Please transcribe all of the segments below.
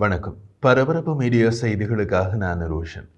வணக்கம். பரபரப்பு மீடியா செய்திகளுக்காக நான் ரோஷன்.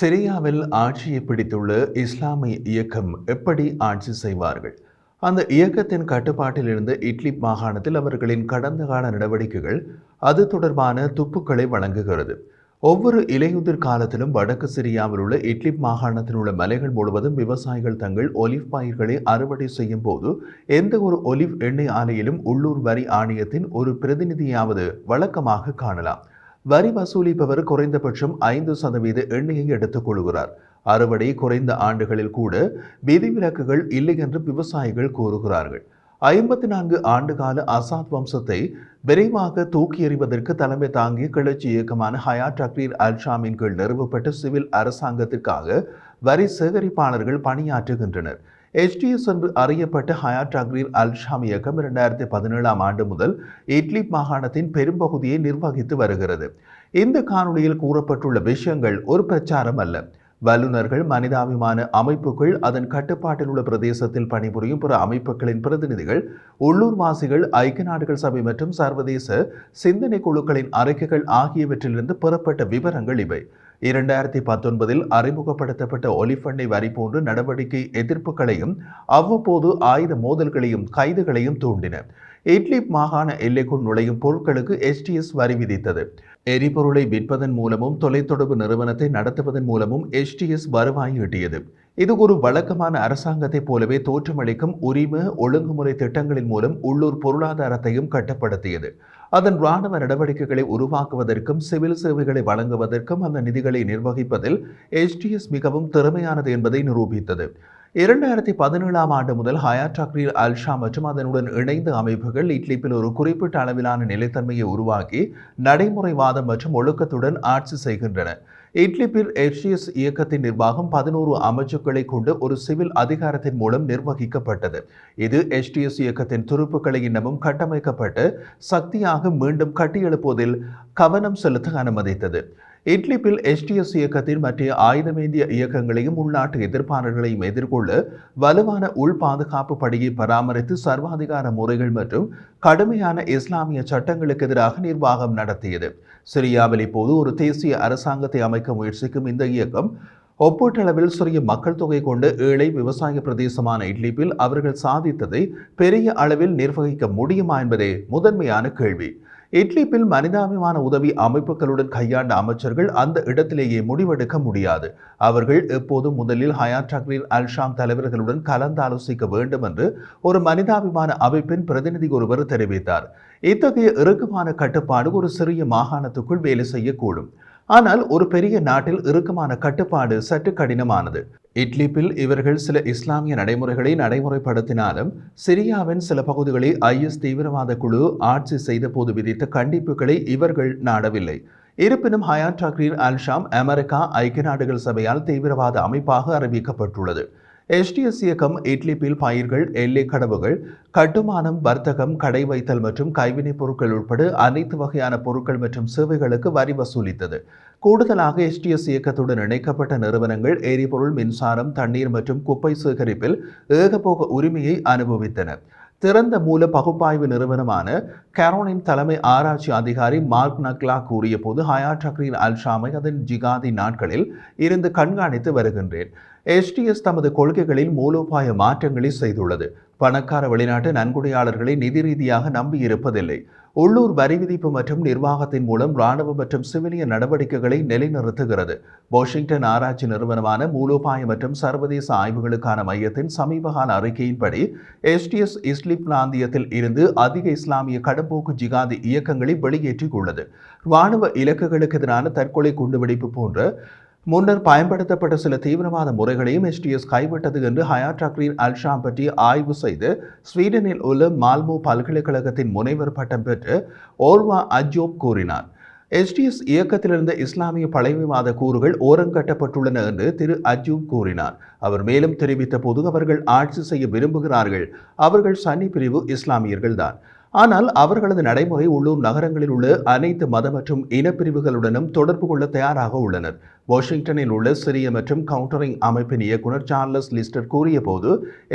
சிரியாவில் ஆட்சியை பிடித்துள்ள இஸ்லாமிய இயக்கம் எப்படி ஆட்சி செய்வார்கள்? அந்த இயக்கத்தின் கட்டுப்பாட்டில் இருந்த இட்லிப் மாகாணத்தில் அவர்களின் கடந்த கால நடவடிக்கைகள் அது தொடர்பான துப்புக்களை வழங்குகிறது. ஒவ்வொரு இலையுதிர் காலத்திலும் வடக்கு சிரியாவில் உள்ள இட்லிப் மாகாணத்தில் உள்ள மலைகள் முழுவதும் விவசாயிகள் தங்கள் ஒலிவ் பயிர்களை அறுவடை செய்யும் போது எந்த ஒரு ஒலிவ் எண்ணெய் ஆலையிலும் உள்ளூர் வரி ஆணையத்தின் ஒரு பிரதிநிதியாவது வழக்கமாக காணலாம். வரி வசூலிப்பவர் குறைந்தபட்சம் 5% எண்ணெயை எடுத்துக் கொள்கிறார். அறுவடை குறைந்த ஆண்டுகளில் கூட விதிவிலக்குகள் இல்லை என்று விவசாயிகள் கூறுகிறார்கள். 54 ஆண்டுகால அசாத் வம்சத்தை விரைவாக தூக்கி எறிவதற்கு தலைமை தாங்கிய கிளர்ச்சி இயக்கமான ஹயாட் தஹ்ரீர் அல்-ஷாமின் கீழ் நிறுவப்பட்ட சிவில் அரசாங்கத்திற்காக வரி சேகரிப்பாளர்கள் பணியாற்றுகின்றனர். HTS என்று அறியப்பட்ட ஹயாட் தஹ்ரீர் அல்-ஷாம் இயக்கம் 2017ஆம் ஆண்டு முதல் இட்லிப் மாகாணத்தின் பெரும்பகுதியை நிர்வகித்து வருகிறது. இந்த காணொலியில் கூறப்பட்டுள்ள விஷயங்கள் ஒரு பிரச்சாரம் அல்ல. வல்லுநர்கள், மனிதாபிமான அமைப்புகள், அதன் கட்டுப்பாட்டில் உள்ள பிரதேசத்தில் பணிபுரியும் பிற அமைப்புகளின் பிரதிநிதிகள், உள்ளூர்வாசிகள், ஐக்கிய நாடுகள் சபை மற்றும் சர்வதேச சிந்தனை குழுக்களின் அறிக்கைகள் ஆகியவற்றிலிருந்து பெறப்பட்ட விவரங்கள் இவை. 2019இல் அறிமுகப்படுத்தப்பட்ட ஒலிவ் எண்ணெய் வரி போன்ற நடவடிக்கை எதிர்ப்புகளையும் அவ்வப்போது ஆயுத மோதல்களையும் கைதுகளையும் தூண்டின. இட்லிப் மாகாண எல்லைக்குள் நுழையும் பொருட்களுக்கு HTS வரி விதித்தது. எரிபொருளை விற்பதன் மூலமும் தொலைத்தொடர்பு நிறுவனத்தை நடத்துவதன் மூலமும் HTS வருவாய் ஈட்டியது. இது ஒரு வழக்கமான அரசாங்கத்தைப் போலவே தோற்றமளிக்கும் உரிம ஒழுங்குமுறை திட்டங்களின் மூலம் உள்ளூர் பொருளாதாரத்தையும் கட்டுப்படுத்தியது. அதன் இராணுவ நடவடிக்கைகளை உருவாக்குவதற்கும் சிவில் சேவைகளை வழங்குவதற்கும் அந்த நிதிகளை நிர்வகிப்பதில் HTS மிகவும் திறமையானது என்பதை நிரூபித்தது. 2017ஆம் ஆண்டு முதல் ஹயாட் தஹ்ரீர் அல்-ஷாம் மற்றும் அதனுடன் இணைந்த அமைப்புகள் இட்லிப்பில் ஒரு குறிப்பிட்ட அளவிலான நிலைத்தன்மையை உருவாக்கி நடைமுறைவாதம் மற்றும் ஒழுக்கத்துடன் ஆட்சி செய்கின்றன. இட்லிப்பில் HTS இயக்கத்தின் நிர்வாகம் 11 அமைச்சுக்களை கொண்டு ஒரு சிவில் அதிகாரத்தின் மூலம் நிர்வகிக்கப்பட்டது. இது HTS இயக்கத்தின் துருப்புக்களை இன்னமும் கட்டமைக்கப்பட்ட சக்தியாக மீண்டும் கட்டியெழுப்புவதில் கவனம் செலுத்த அனுமதித்தது. இட்லிப்பில் HTS இயக்கத்தின் மற்ற ஆயுதமேந்திய இயக்கங்களையும் உள்நாட்டு எதிர்ப்பாளர்களையும் எதிர்கொள்ள வலுவான உள் பாதுகாப்பு படையை பராமரித்து சர்வாதிகார முறைகள் மற்றும் கடுமையான இஸ்லாமிய சட்டங்களுக்கு எதிராக நிர்வாகம் நடத்தியது. சிரியாவில் இப்போது ஒரு தேசிய அரசாங்கத்தை அமைக்க முயற்சிக்கும் இந்த இயக்கம் ஒப்பீட்டளவில் சிறிய மக்கள் தொகை கொண்ட ஏழை விவசாய பிரதேசமான இட்லிப்பில் அவர்கள் சாதித்ததை பெரிய அளவில் நிர்வகிக்க முடியுமா என்பதே முதன்மையான கேள்வி. இட்லிப்பில் மனிதாபிமான உதவி அமைப்புகளுடன் கையாண்ட அமைச்சர்கள் அந்த இடத்திலேயே முடிவெடுக்க முடியாது. அவர்கள் எப்போதும் முதலில் ஹயாட் தஹ்ரீர் அல்-ஷாம் தலைவர்களுடன் கலந்தாலோசிக்க வேண்டும் என்று ஒரு மனிதாபிமான அமைப்பின் பிரதிநிதி ஒருவர் தெரிவித்தார். இத்தகைய இறுக்கமான கட்டுப்பாடு ஒரு சிறிய மாகாணத்துக்குள் வேலை செய்யக்கூடும். ஆனால் ஒரு பெரிய நாட்டில் இறுக்கமான கட்டுப்பாடு சற்று கடினமானது. இட்லிப்பில் இவர்கள் சில இஸ்லாமிய நடைமுறைகளை நடைமுறைப்படுத்தினாலும் சிரியாவின் சில பகுதிகளை IS தீவிரவாத குழு ஆட்சி செய்த போது விதித்த கண்டிப்புகளை இவர்கள் நாடவில்லை. இருப்பினும் ஹயாட் தஹ்ரீர் அல்-ஷாம் அமெரிக்கா, ஐக்கிய நாடுகள் சபையால் தீவிரவாத அமைப்பாக அறிவிக்கப்பட்டுள்ளது. HTS இயக்கம் இட்லிப்பில் பயிர்கள், எல்லை கடவுகள், கட்டுமானம், வர்த்தகம், கடை வைத்தல் மற்றும் கைவினைப் பொருட்கள் உட்பட அனைத்து வகையான பொருட்கள் மற்றும் சேவைகளுக்கு வரி வசூலித்தது. கூடுதலாக HTS இயக்கத்துடன் இணைக்கப்பட்ட நிறுவனங்கள் எரிபொருள், மின்சாரம், தண்ணீர் மற்றும் குப்பை சேகரிப்பில் ஏகபோக உரிமையை அனுபவித்தன. திறந்த மூல பகுப்பாய்வு நிறுவனமான கரோனின் தலைமை ஆராய்ச்சி அதிகாரி மார்க் நக்லா கூறிய போது, ஹயாட் தஹ்ரீர் அல்-ஷாமை அதன் ஜிகாதி நாட்களில் இருந்து கண்காணித்து வருகின்றேன். HTS தமது கொள்கைகளில் மூலோபாய மாற்றங்களை செய்துள்ளது. பணக்கார வெளிநாட்டு நன்கொடையாளர்களை நிதி ரீதியாக நம்பியிருப்பதில்லை. உள்ளூர் வரி விதிப்பு மற்றும் நிர்வாகத்தின் மூலம் இராணுவ மற்றும் சிவிலிய நடவடிக்கைகளை நிலைநிறுத்துகிறது. வாஷிங்டன் ஆராய்ச்சி நிறுவனமான மூலோபாய மற்றும் சர்வதேச ஆய்வுகளுக்கான மையத்தின் சமீபகால அறிக்கையின்படி HTS இஸ்லிப் பிராந்தியத்தில் இருந்து அதிக இஸ்லாமிய கடும்போக்கு ஜிகாதி இயக்கங்களை வெளியேற்றியுள்ளது. இராணுவ இலக்குகளுக்கு எதிரான தற்கொலை குண்டுவெடிப்பு போன்ற முன்னர் பயன்படுத்தப்பட்ட சில தீவிரவாத முறைகளையும் HTS கைவிட்டது என்று ஹயாட் தஹ்ரீர் அல்-ஷாம் பற்றி ஆய்வு செய்து ஸ்வீடனில் உள்ள மால்மோ பல்கலைக்கழகத்தின் முனைவர் பட்டம் பெற்று ஓர்வா அஜோப் கூறினார். HTS இயக்கத்திலிருந்த இஸ்லாமிய பழமைவாத கூறுகள் ஓரங்கட்டப்பட்டுள்ளன என்று திரு அஜூப் கூறினார். அவர் மேலும் தெரிவித்த போது, அவர்கள் ஆட்சி செய்ய விரும்புகிறார்கள். அவர்கள் சன்னி பிரிவு இஸ்லாமியர்கள்தான். ஆனால் அவர்களது நடைமுறை உள்ளூர் நகரங்களில் உள்ள அனைத்து மத மற்றும் இனப்பிரிவுகளுடனும் தொடர்பு கொள்ள தயாராக உள்ளனர். வாஷிங்டனில் உள்ள சிரிய மற்றும் கவுண்டரிங் அமைப்பின் இயக்குனர் சார்லஸ் லிஸ்டர் கூறிய போது,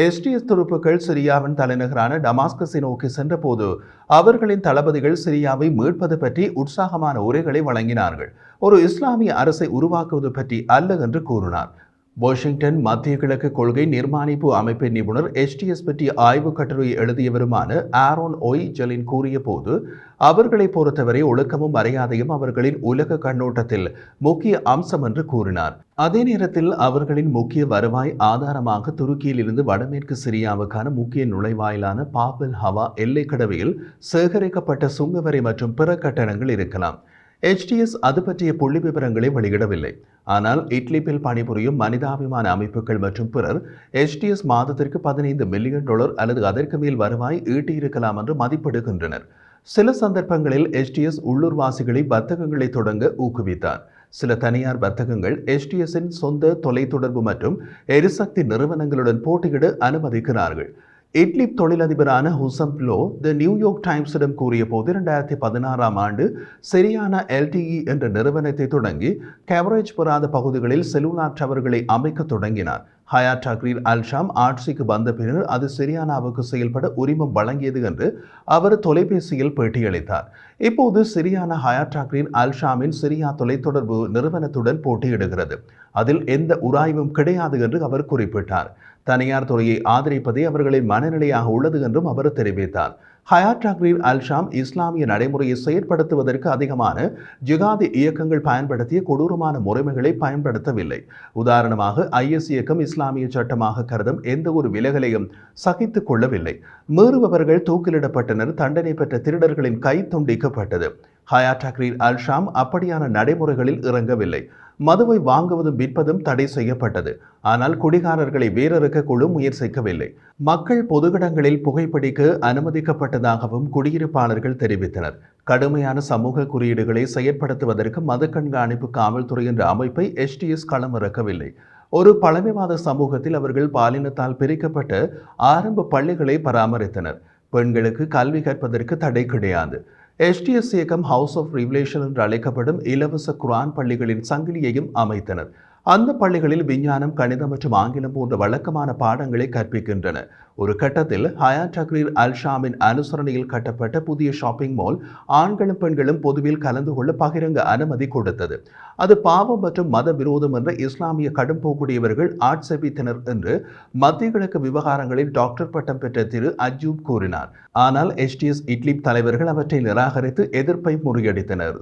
எஸ்டிஎஸ் துருப்புக்கள் சிரியாவின் தலைநகரான டமாஸ்கஸை நோக்கி சென்றபோது அவர்களின் தளபதிகள் சிரியாவை மீட்பது பற்றி உற்சாகமான உரைகளை வழங்கினார்கள், ஒரு இஸ்லாமிய அரசை உருவாக்குவது பற்றி அல்ல என்று கூறினார். வாஷிங்டன் மத்திய கிழக்கு கொள்கை நிர்மாணிப்பு அமைப்பின் நிபுணர் எஸ்டிஎஸ் பற்றிய ஆய்வு கட்டுரையை எழுதியவருமான ஆரோன் ஒய் ஜெலின் கூறிய போது, அவர்களை பொறுத்தவரை ஒழுக்கமும் மரியாதையும் அவர்களின் உலக கண்ணோட்டத்தில் முக்கிய அம்சம் என்று கூறினார். அதே நேரத்தில் அவர்களின் முக்கிய வருவாய் ஆதாரமாக துருக்கியில் இருந்து வடமேற்கு சிரியாவுக்கான முக்கிய நுழைவாயிலான பாபல் ஹவா எல்லைக்கடவையில் சேகரிக்கப்பட்ட சுங்கவரி மற்றும் பிற கட்டணங்கள் இருக்கலாம். எச்டிஎஸ் அது பற்றிய புள்ளி விவரங்களை வெளியிடவில்லை. ஆனால் இட்லிப்பில் பணிபுரியும் மனிதாபிமான அமைப்புகள் மற்றும் பிறர் எச்டிஎஸ் மாதத்திற்கு $15 மில்லியன் அல்லது அதற்கு மேல் வருவாய் ஈட்டியிருக்கலாம் என்று மதிப்பிடுகின்றனர். சில சந்தர்ப்பங்களில் எச்டிஎஸ் உள்ளூர்வாசிகளை வர்த்தகங்களை தொடங்க ஊக்குவித்தார். சில தனியார் வர்த்தகங்கள் எச்டிஎஸின் சொந்த தொலைத்தொடர்பு மற்றும் எரிசக்தி நிறுவனங்களுடன் போட்டியிட அனுமதிக்கிறார்கள். இட்லிப் தொழிலதிபரான ஹுசம் லோ தி நியூயார்க் டைம்ஸிடம் கூறிய போது, 2016ஆம் ஆண்டு சிரியானா எல்டிஇ என்ற நிறுவனத்தை தொடங்கி கவரேஜ் பெறாத பகுதிகளில் செல்லுலார் டவர்களை அமைக்க தொடங்கினார். ஹயாட் தக்ரீர் அல்-ஷாம் ஆட்சிக்கு வந்த பின்னர் அது சிரியானாவுக்கு செயல்பட உரிமம் வழங்கியது என்று அவர் தொலைபேசியில் பேட்டியளித்தார். இப்போது சிரியானா ஹயாட் தக்ரீர் அல்-ஷாமின் சிரியா தொலைத்தொடர்பு நிறுவனத்துடன் போட்டியிடுகிறது. அதில் எந்த உராய்வும் கிடையாது என்று அவர் குறிப்பிட்டார். தனியார் துறையை ஆதரிப்பதே அவர்களின் மனநிலையாக உள்ளது என்றும் அவர் தெரிவித்தார். ஹயாட் தக்ரீர் அல்-ஷாம் இஸ்லாமிய நடைமுறையை செயற்படுத்துவதற்கு அதிகமான ஜிகாதி இயக்கங்கள் பயன்படுத்திய கொடூரமான முறைமைகளை பயன்படுத்தவில்லை. உதாரணமாக, ஐஎஸ் இயக்கம் இஸ்லாமிய சட்டமாக கருதும் எந்த ஒரு விலகலையும் சகித்துக் கொள்ளவில்லை. மீறுபவர்கள் தூக்கிலிடப்பட்டனர். தண்டனை பெற்ற திருடர்களின் கை துண்டிக்கப்பட்டது. ஹயாட் தக்ரீர் அல்-ஷாம் அப்படியான நடைமுறைகளில் இறங்கவில்லை. மதுவை வாங்குவதும் விற்பதும் தடை செய்யப்பட்டது. ஆனால் குடிகாரர்களை வேறறுக்க குழு முயற்சிக்கவில்லை. மக்கள் பொதுகிடங்களில் புகைப்பிடிக்க அனுமதிக்கப்பட்டதாகவும் குடியிருப்பாளர்கள் தெரிவித்தனர். கடுமையான சமூக குறியீடுகளை செயற்படுத்துவதற்கு மத கண்காணிப்பு காவல்துறை என்ற அமைப்பை எச்டிஎஸ் களமிறக்கவில்லை. ஒரு பழமைவாத சமூகத்தில் அவர்கள் பாலினத்தால் பிரிக்கப்பட்ட ஆரம்ப பள்ளிகளை பராமரித்தனர். பெண்களுக்கு கல்வி கற்பதற்கு தடை கிடையாது. எச்டிஎஸ் இயக்கம் ஹவுஸ் ஆஃப் ரிவலேஷன் என்று அழைக்கப்படும் இலவச குர்ஆன் பள்ளிகளின் சங்கிலியையும் அமைத்தனர். அந்த பள்ளிகளில் விஞ்ஞானம், கணிதம் மற்றும் ஆங்கிலம் போன்ற வழக்கமான பாடங்களை கற்பிக்கின்றன. ஒரு கட்டத்தில் ஹயாட் தக்ரீர் அல்-ஷாமின் அனுசரணையில் கட்டப்பட்ட புதிய ஷாப்பிங் மால் ஆண்களும் பெண்களும் பொதுவில் கலந்து கொள்ள பகிரங்க அனுமதி கொடுத்தது. அது பாவம் மற்றும் மத விரோதம் என்ற இஸ்லாமிய கடும்போக்குடையவர்கள் ஆட்சேபித்தனர் என்று மத்திய கிழக்கு விவகாரங்களில் டாக்டர் பட்டம் பெற்ற திரு அஜூப் கூறினார். ஆனால் எச்டிஎஸ் இட்லிப் தலைவர்கள் அவற்றை நிராகரித்து எதிர்ப்பை முறியடித்தனர்.